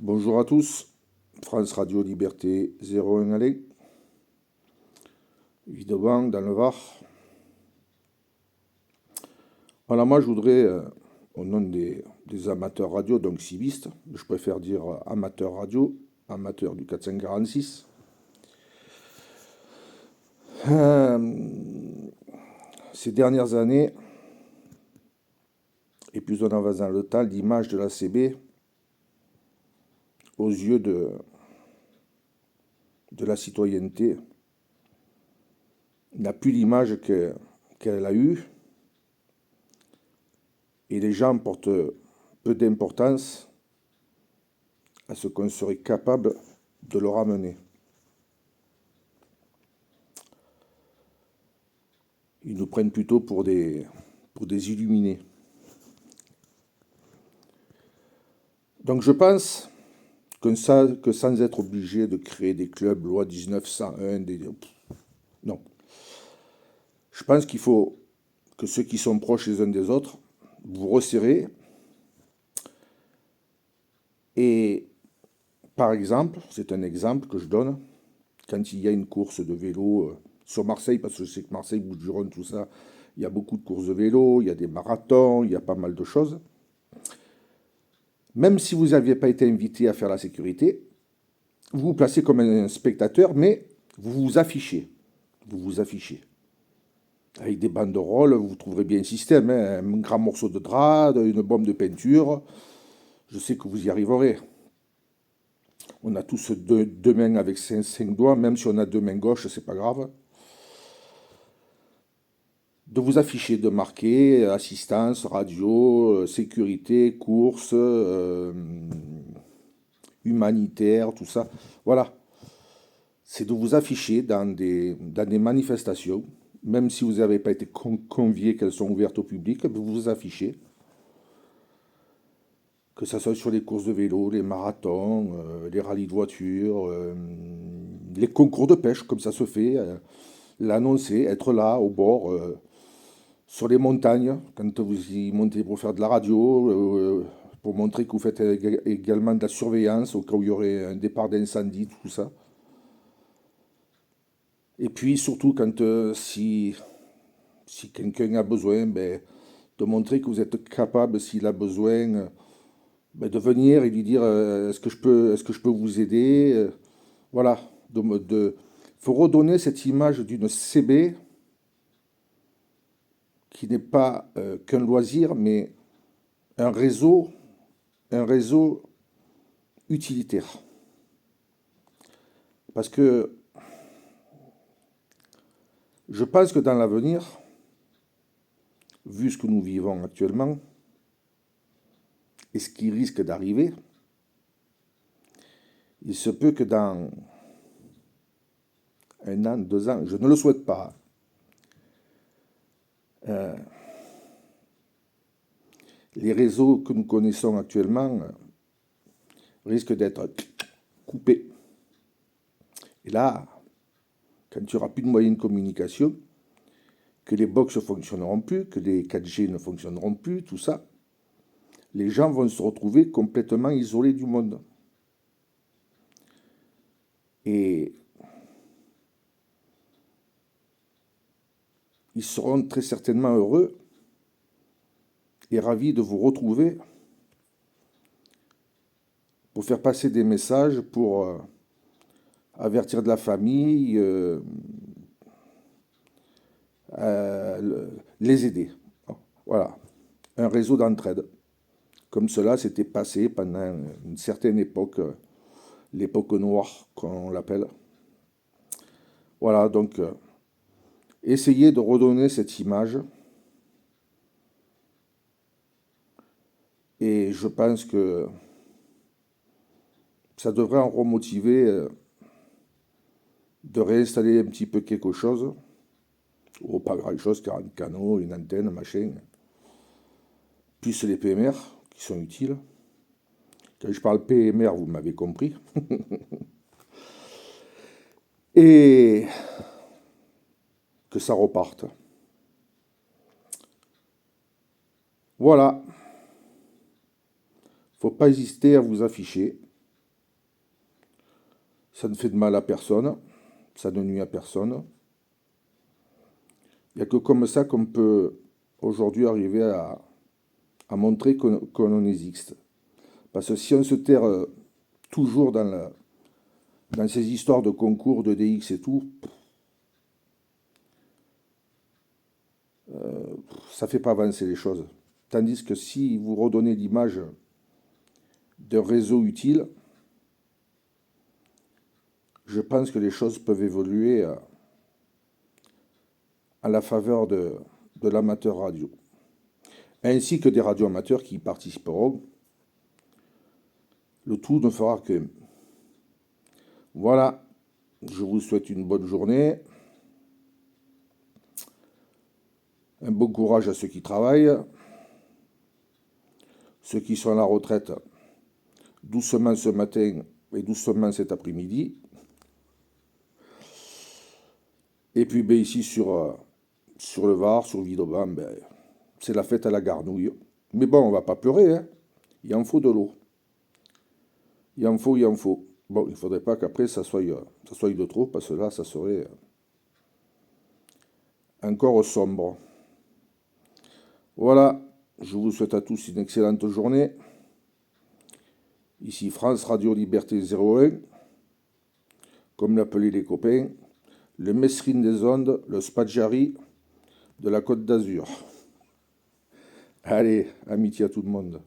Bonjour à tous, France Radio Liberté 01 Allez, évidemment dans le Var. Voilà, moi je voudrais, au nom des amateurs radio, donc civistes, je préfère dire amateurs radio, amateurs du 446, ces dernières années, et plus on avance dans le temps, l'image de la CB aux yeux de la citoyenneté n'a plus l'image qu'elle a eue, et les gens portent peu d'importance à ce qu'on serait capable de leur amener. Ils nous prennent plutôt pour des illuminés. Donc je pense que sans être obligé de créer des clubs loi 1901, non. Je pense qu'il faut que ceux qui sont proches les uns des autres, vous resserrez. Et par exemple, c'est un exemple que je donne, quand il y a une course de vélo sur Marseille, parce que je sais que Marseille, Bouches-du-Rhône, tout ça, il y a beaucoup de courses de vélo, il y a des marathons, il y a pas mal de choses. Même si vous n'aviez pas été invité à faire la sécurité, vous vous placez comme un spectateur, mais vous vous affichez. Vous vous affichez. Avec des banderoles, vous trouverez bien un système, hein, un grand morceau de drap, une bombe de peinture. Je sais que vous y arriverez. On a tous deux mains avec cinq doigts, même si on a deux mains gauches, c'est pas grave. De vous afficher, de marquer assistance, radio, sécurité, course, humanitaire, tout ça. Voilà. C'est de vous afficher dans des manifestations, même si vous n'avez pas été convié qu'elles sont ouvertes au public, vous vous affichez. Que ce soit sur les courses de vélo, les marathons, les rallyes de voitures, les concours de pêche, comme ça se fait, l'annoncer, être là, au bord, sur les montagnes, quand vous y montez pour faire de la radio, pour montrer que vous faites également de la surveillance au cas où il y aurait un départ d'incendie, tout ça. Et puis surtout, si quelqu'un a besoin, ben, de montrer que vous êtes capable, s'il a besoin, ben, de venir et lui dire est-ce que je peux vous aider Voilà. Faut redonner cette image d'une CB qui n'est pas qu'un loisir, mais un réseau, un réseau utilitaire. Parce que je pense que dans l'avenir, vu ce que nous vivons actuellement, et ce qui risque d'arriver, il se peut que dans un an, 2 ans, je ne le souhaite pas, les réseaux que nous connaissons actuellement risquent d'être coupés. Et là, quand il n'y aura plus de moyens de communication, que les box ne fonctionneront plus, que les 4G ne fonctionneront plus, tout ça, les gens vont se retrouver complètement isolés du monde. Et ils seront très certainement heureux et ravis de vous retrouver pour faire passer des messages, pour avertir de la famille, les aider. Voilà, un réseau d'entraide. Comme cela s'était passé pendant une certaine époque, l'époque noire, qu'on l'appelle. Voilà, donc, essayez de redonner cette image. Et je pense que ça devrait en remotiver de réinstaller un petit peu quelque chose. Ou pas grand-chose, 40 canaux, une antenne, machin. Plus les PMR, qui sont utiles. Quand je parle PMR, vous m'avez compris. Et que ça reparte. Voilà. Faut pas hésiter à vous afficher. Ça ne fait de mal à personne, ça ne nuit à personne. Il n'y a que comme ça qu'on peut aujourd'hui arriver à montrer qu'on existe. Parce que si on se terre toujours dans ces histoires de concours, de DX et tout, ça ne fait pas avancer les choses. Tandis que si vous redonnez l'image d'un réseau utile, je pense que les choses peuvent évoluer à la faveur de l'amateur radio, ainsi que des radios amateurs qui y participeront. Le tout ne fera que. Voilà, je vous souhaite une bonne journée, un bon courage à ceux qui travaillent, ceux qui sont à la retraite, doucement ce matin et doucement cet après-midi. Et puis ben, ici sur le Var, sur Villeurbanne, ben, c'est la fête à la garnouille. Mais bon, on va pas pleurer, hein. Il en faut de l'eau. Il en faut, il en faut. Bon, il ne faudrait pas qu'après ça soit de trop, parce que là, ça serait encore sombre. Voilà, je vous souhaite à tous une excellente journée. Ici France Radio Liberté 01, comme l'appelaient les copains, le Mesrine des ondes, le Spadjari de la Côte d'Azur. Allez, amitié à tout le monde.